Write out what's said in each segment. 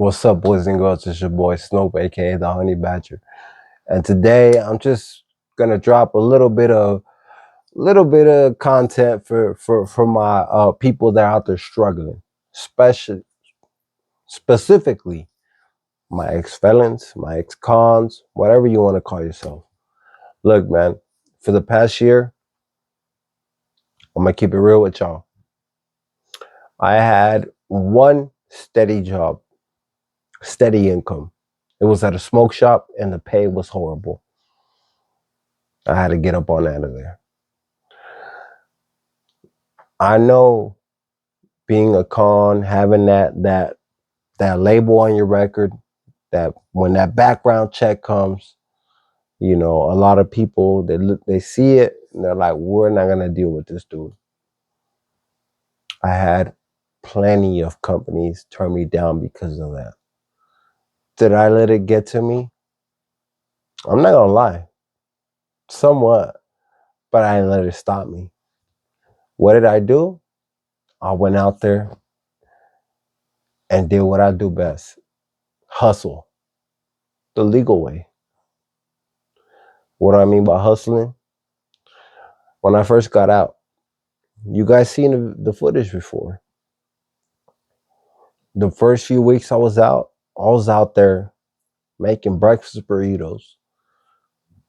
What's up, boys and girls? It's your boy Snoop, aka the Honey Badger, and today I'm just gonna drop a little bit of content for my people that are out there struggling, specifically my ex felons, my ex cons, whatever you want to call yourself. Look, man, for the past year, I'm gonna keep it real with y'all. I had one steady job, steady income. It was at a smoke shop, and the pay was horrible. I had to get up on out of there. I know being a con, having that label on your record, that when that background check comes, you know, a lot of people they see it and they're like, we're not gonna deal with this dude. I had plenty of companies turn me down because of that. Did I let it get to me? I'm not gonna lie, somewhat, but I didn't let it stop me. What did I do? I went out there and did what I do best: hustle the legal way. What do I mean by hustling? When I first got out, you guys seen the footage before. The first few weeks I was out there making breakfast burritos,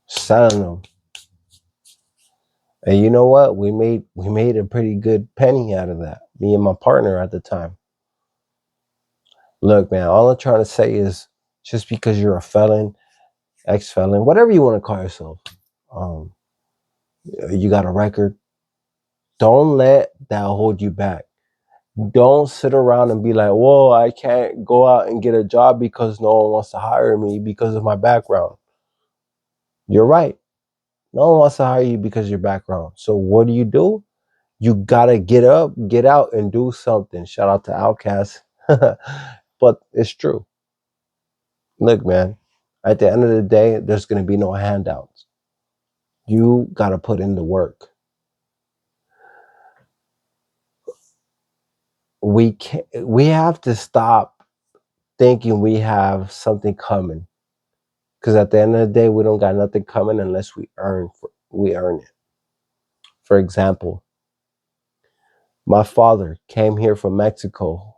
selling them. And you know what? We made a pretty good penny out of that. Me and my partner at the time. Look, man, all I'm trying to say is just because you're a felon, ex-felon, whatever you want to call yourself, um, you got a record, don't let that hold you back. Don't sit around and be like, whoa, I can't go out and get a job because no one wants to hire me because of my background. You're right. No one wants to hire you because of your background. So what do? You gotta get up, get out, and do something. Shout out to Outcast. But it's true. Look, man, at the end of the day, there's gonna be no handouts. You gotta put in the work. We have to stop thinking we have something coming. Because at the end of the day, we don't got nothing coming unless we earn it. For example, my father came here from Mexico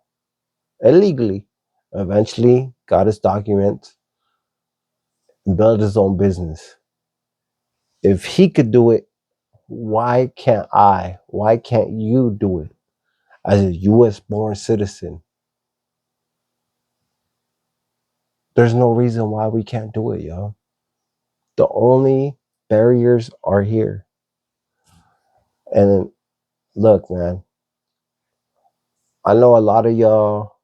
illegally, eventually got his documents, built his own business. If he could do it, why can't I? Why can't you do it as a US born citizen? There's no reason why we can't do it, yo. The only barriers are here. And look, man, I know a lot of y'all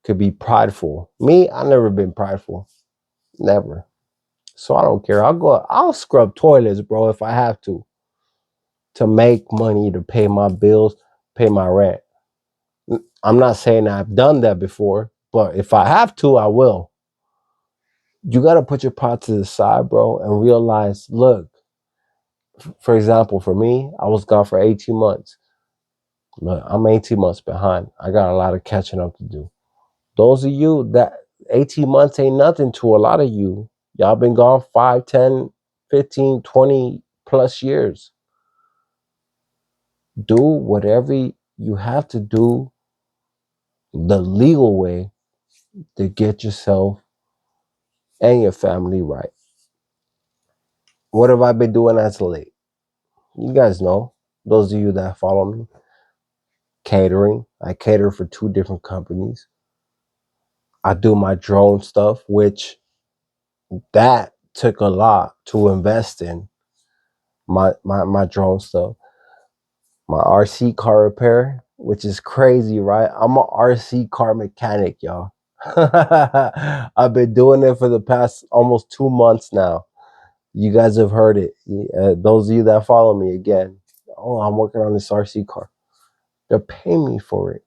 could be prideful. Me, I've never been prideful. Never. So I don't care. I'll scrub toilets, bro, if I have to make money to pay my bills, pay my rent. I'm not saying I've done that before, but if I have to, I will. You got to put your pride to the side, bro, and realize, look, for example, for me, I was gone for 18 months. Look, I'm 18 months behind. I got a lot of catching up to do. Those of you that 18 months ain't nothing to a lot of you. Y'all been gone 5, 10, 15, 20 plus years. Do whatever you have to do the legal way to get yourself and your family right. What have I been doing as of late? You guys know, those of you that follow me, catering. I cater for 2 different companies. I do my drone stuff, which that took a lot to invest in my drone stuff. My RC car repair, which is crazy, right? I'm an RC car mechanic, y'all. I've been doing it for the past almost 2 months now. You guys have heard it. Those of you that follow me again, oh, I'm working on this RC car. They're paying me for it.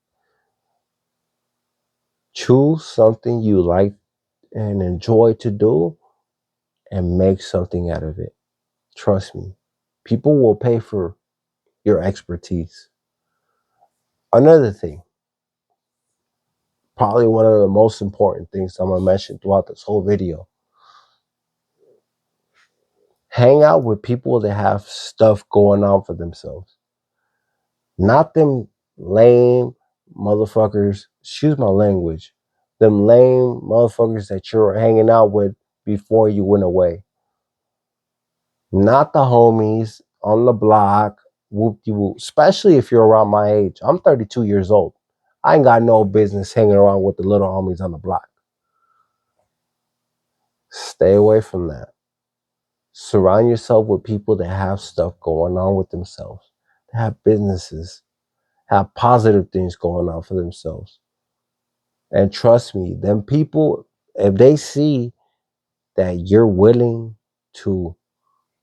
Choose something you like and enjoy to do and make something out of it. Trust me. People will pay for your expertise. Another thing, probably one of the most important things I'm gonna mention throughout this whole video. Hang out with people that have stuff going on for themselves. Not them lame motherfuckers, excuse my language, them lame motherfuckers that you're hanging out with before you went away. Not the homies on the block, whoop-de-whoop, especially if you're around my age. I'm 32 years old. I ain't got no business hanging around with the little homies on the block. Stay away from that. Surround yourself with people that have stuff going on with themselves, that have businesses, have positive things going on for themselves. And trust me, them people, if they see that you're willing to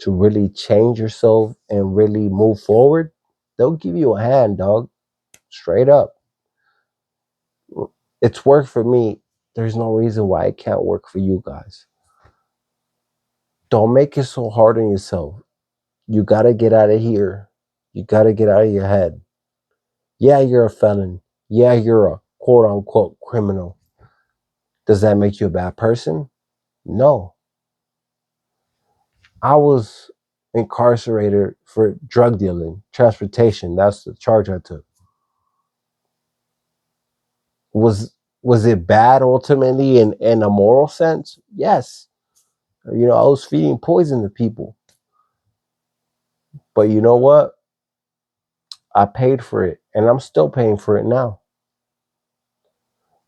really change yourself and really move forward, they'll give you a hand, dog. Straight up. It's worked for me. There's no reason why it can't work for you guys. Don't make it so hard on yourself. You gotta get out of here. You gotta get out of your head. Yeah, you're a felon. Yeah, you're a quote unquote criminal. Does that make you a bad person? No. I was incarcerated for drug dealing, transportation. That's the charge I took. Was it bad ultimately in a moral sense? Yes. You know, I was feeding poison to people. But you know what? I paid for it, and I'm still paying for it now.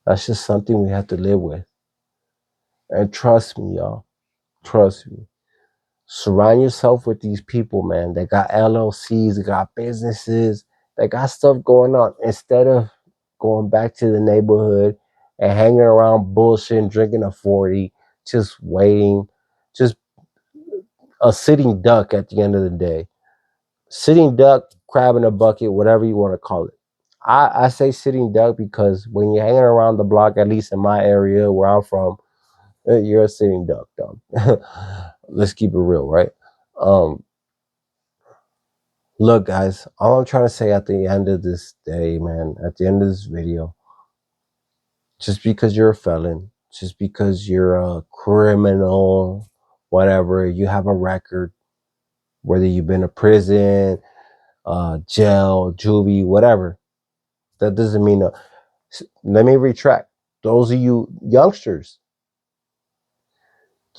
That's just something we have to live with. And trust me, y'all. Trust me. Surround yourself with these people, man. They got LLCs, they got businesses, they got stuff going on. Instead of going back to the neighborhood and hanging around bullshit and drinking a 40, just waiting, just a sitting duck at the end of the day. Sitting duck, crab in a bucket, whatever you want to call it. I say sitting duck because when you're hanging around the block, at least in my area where I'm from, you're a sitting duck, dog. Let's keep it real, right? Um, Look, guys, all I'm trying to say at the end of this day, man, at the end of this video, just because you're a felon, just because you're a criminal, whatever, you have a record, whether you've been to prison, jail, juvie, whatever, that doesn't mean let me retract. Those of you youngsters,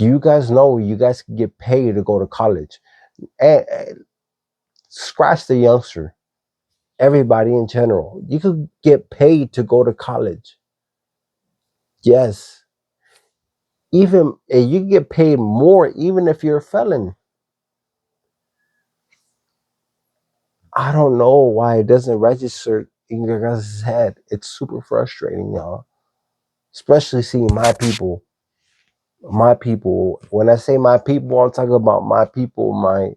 you guys know you guys can get paid to go to college. And scratch the youngster. Everybody in general, you could get paid to go to college. Yes, even you can get paid more even if you're a felon. I don't know why it doesn't register in your guys' head. It's super frustrating, y'all. Especially seeing my people. My people. When I say my people, I'm talking about my people, my,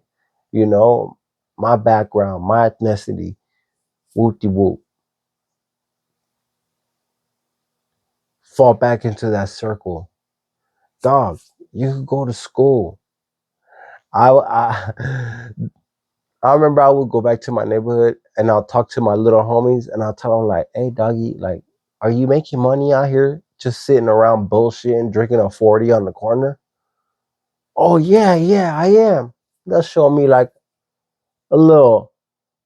you know, my background, my ethnicity. Whoop de whoop. Fall back into that circle. Dog, you could go to school. I I remember I would go back to my neighborhood and I'll talk to my little homies and I'll tell them like, "Hey, doggy, like, are you making money out here just sitting around bullshitting, drinking a 40 on the corner?" "Oh yeah, yeah, I am." They'll show me like a little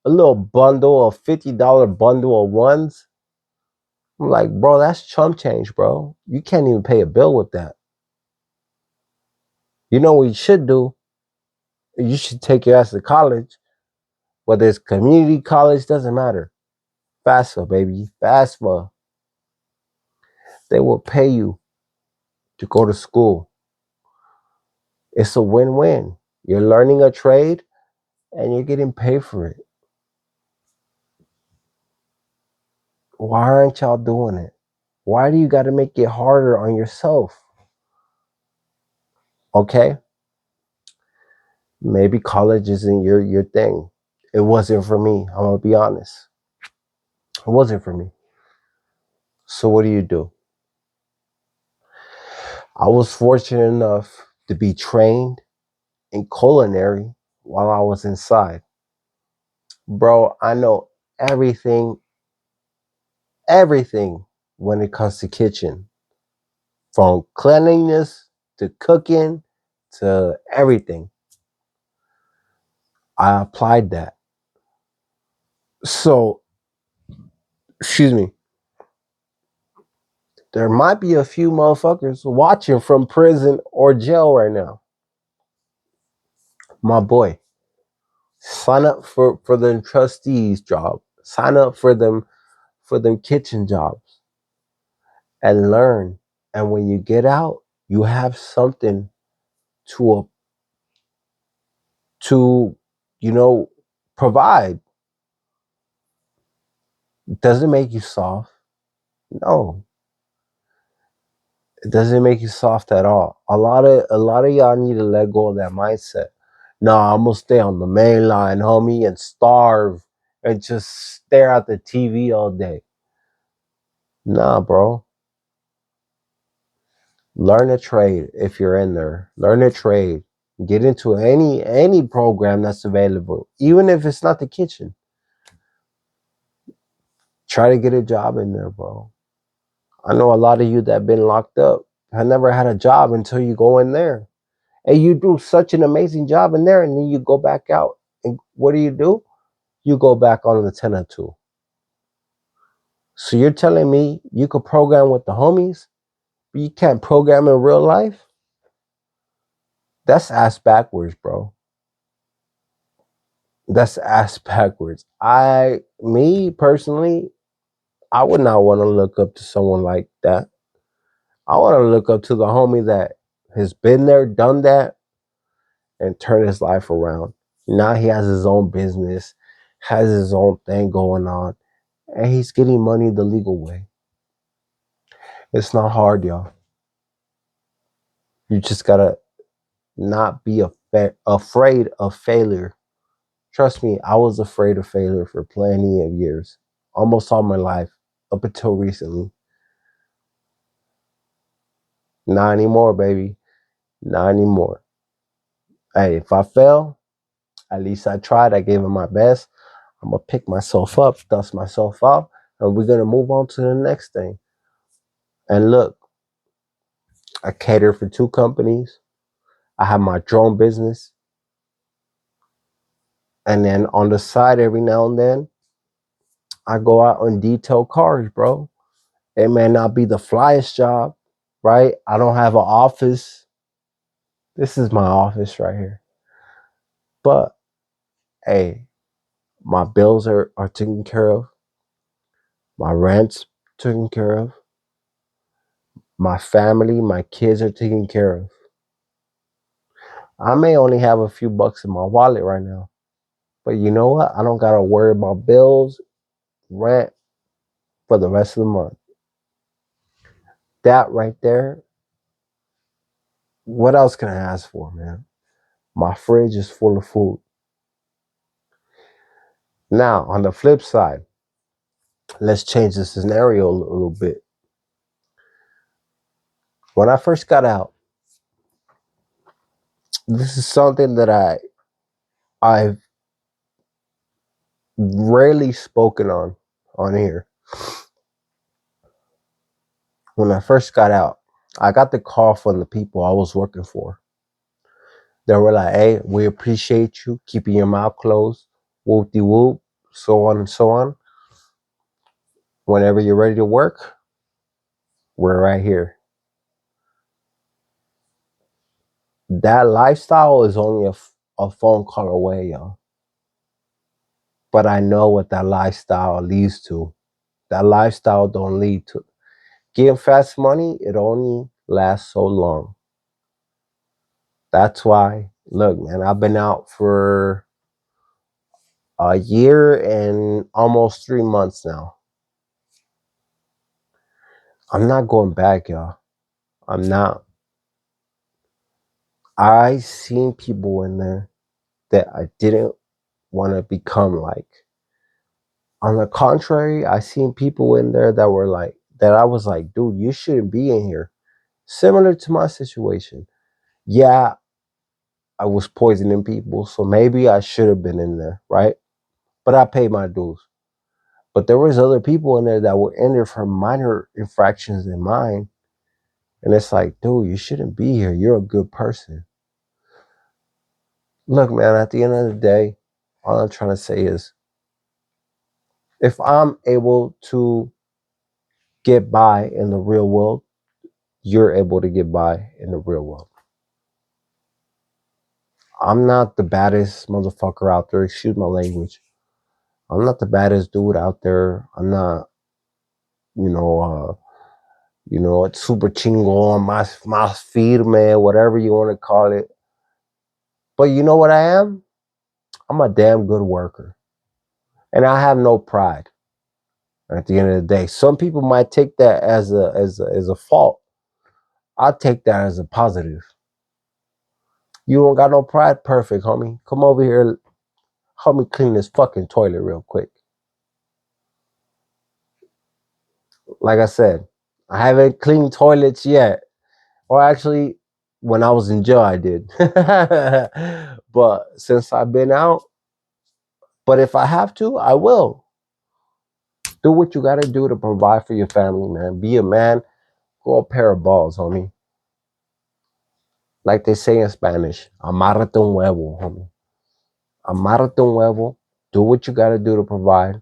bundle, a $50 bundle of ones. I'm like, bro, that's chump change, bro. You can't even pay a bill with that. You know what you should do? You should take your ass to college, whether it's community college, doesn't matter. FAFSA, baby, FAFSA. They will pay you to go to school. It's a win-win. You're learning a trade and you're getting paid for it. Why aren't y'all doing it? Why do you got to make it harder on yourself? Okay? Maybe college isn't your thing. It wasn't for me. I'm going to be honest. It wasn't for me. So what do? I was fortunate enough to be trained in culinary while I was inside. Bro, I know everything when it comes to kitchen. From cleanliness to cooking to everything. I applied that. So, excuse me, there might be a few motherfuckers watching from prison or jail right now. My boy, sign up for the trustees job. Sign up for them kitchen jobs and learn. And when you get out, you have something to to you know provide. Does it make you soft? No, it doesn't make you soft at all. A lot of y'all need to let go of that mindset. Nah, I'm gonna stay on the main line, homie, and starve and just stare at the TV all day. Nah, bro. Learn a trade if you're in there. Learn a trade. Get into any program that's available, even if it's not the kitchen. Try to get a job in there, bro. I know a lot of you that been locked up have never had a job until you go in there. And you do such an amazing job in there, and then you go back out. And what do? You go back on the 10 or 2. So you're telling me you could program with the homies, but you can't program in real life? That's ass backwards, bro. That's ass backwards. Me personally, I would not want to look up to someone like that. I want to look up to the homie that has been there, done that, and turned his life around. Now he has his own business, has his own thing going on, and he's getting money the legal way. It's not hard, y'all. You just gotta not be afraid of failure. Trust me, I was afraid of failure for plenty of years, almost all my life, up until recently. Not anymore, baby. Not anymore. Hey, if I fail, at least I tried. I gave it my best. I'm gonna pick myself up, dust myself off, and we're gonna move on to the next thing. And look, I cater for 2 companies. I have my drone business. And then on the side, every now and then, I go out and detail cars, bro. It may not be the flyest job, right? I don't have an office. This is my office right here. But hey, my bills are taken care of. My rent's taken care of. My family, my kids are taken care of. I may only have a few bucks in my wallet right now. But you know what? I don't gotta worry about bills, rent for the rest of the month. That right there, what else can I ask for, man? My fridge is full of food. Now, on the flip side, let's change the scenario a little bit. When I first got out, this is something that I've rarely spoken on here. When I first got out, I got the call from the people I was working for. They were like, "Hey, we appreciate you keeping your mouth closed, whoop de whoop, so on and so on. Whenever you're ready to work, we're right here." That lifestyle is only a phone call away, y'all. But I know what that lifestyle leads to. That lifestyle don't lead to getting fast money. It only lasts so long. That's why, look, man, I've been out for a year and almost 3 months now. I'm not going back, y'all. I'm not. I seen people in there that I didn't want to become like. On the contrary, I seen people in there that were like, that I was like, dude, you shouldn't be in here. Similar to my situation. Yeah, I was poisoning people, so maybe I should have been in there, right? But I paid my dues. But there was other people in there that were in there for minor infractions than mine. And it's like, dude, you shouldn't be here. You're a good person. Look, man, at the end of the day, all I'm trying to say is if I'm able to get by in the real world, you're able to get by in the real world. I'm not the baddest motherfucker out there. Excuse my language. I'm not the baddest dude out there. I'm not, you know, it's super chingo on my firme, whatever you want to call it. But you know what I am? I'm a damn good worker. And I have no pride at the end of the day. Some people might take that as a fault. I take that as a positive. You don't got no pride? Perfect, homie. Come over here. Help me clean this fucking toilet real quick. Like I said, I haven't cleaned toilets yet. Or actually, when I was in jail, I did. But since I've been out, but if I have to, I will. Do what you gotta do to provide for your family, man. Be a man. Grow a pair of balls, homie. Like they say in Spanish, amárrate un huevo, homie. Amárrate un huevo. Do what you gotta do to provide.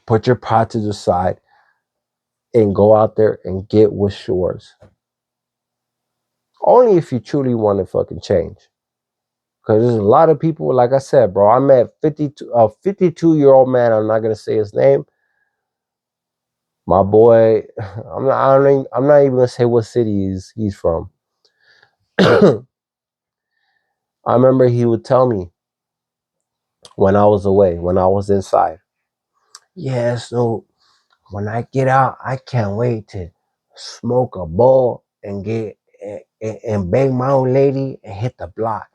Put your pride to the side and go out there and get what's yours. Only if you truly want to fucking change. Because there's a lot of people, like I said, bro. I met a 52-year-old man. I'm not gonna say his name. My boy, I'm not even gonna say what city he's from. I remember he would tell me when I was away, when I was inside. Yeah, so when I get out, I can't wait to smoke a bowl and and bang my old lady and hit the block.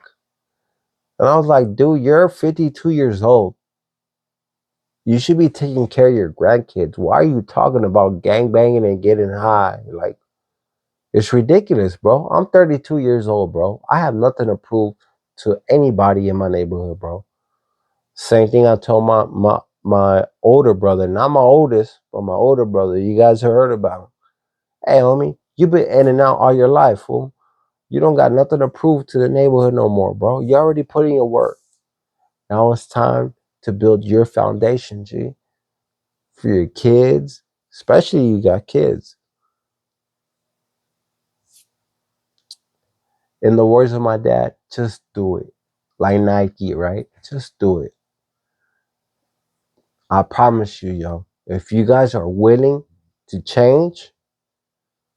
And I was like, dude, you're 52 years old. You should be taking care of your grandkids. Why are you talking about gang banging and getting high? Like, it's ridiculous, bro. I'm 32 years old, bro. I have nothing to prove to anybody in my neighborhood, bro. Same thing I told my older brother, not my oldest, but my older brother. You guys heard about him. Hey, homie, you been in and out all your life, fool. You don't got nothing to prove to the neighborhood no more, bro. You already put in your work. Now it's time to build your foundation, G. For your kids, especially you got kids. In the words of my dad, just do it. Like Nike, right? Just do it. I promise you, yo. If you guys are willing to change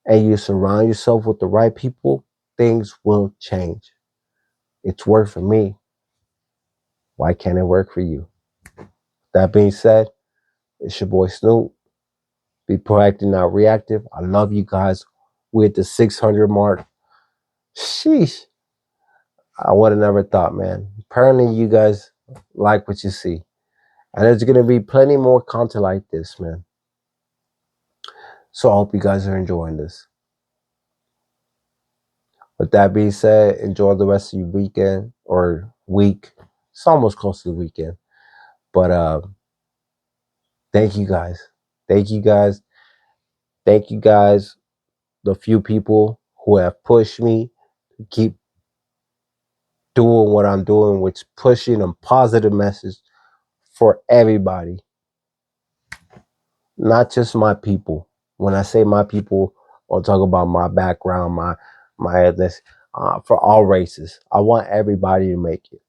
and you surround yourself with the right people, things will change. It's worked for me. Why can't it work for you? That being said, it's your boy Snoop. Be proactive, not reactive. I love you guys. We're at the 600 mark. Sheesh. I would have never thought, man. Apparently, you guys like what you see. And there's going to be plenty more content like this, man. So I hope you guys are enjoying this. With that being said, enjoy the rest of your weekend or week. It's almost close to the weekend. But thank you guys. Thank you guys. Thank you guys, the few people who have pushed me to keep doing what I'm doing, which pushing a positive message for everybody. Not just my people. When I say my people, I'll talk about my background, my ethnicity, for all races. I want everybody to make it.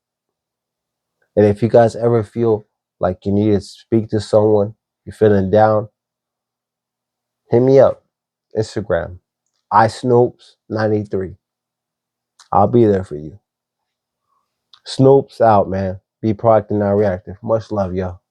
And if you guys ever feel like you need to speak to someone, you're feeling down, hit me up. Instagram, iSnoops93. I'll be there for you. Snoops out, man. Be proactive, not reactive. Much love, y'all.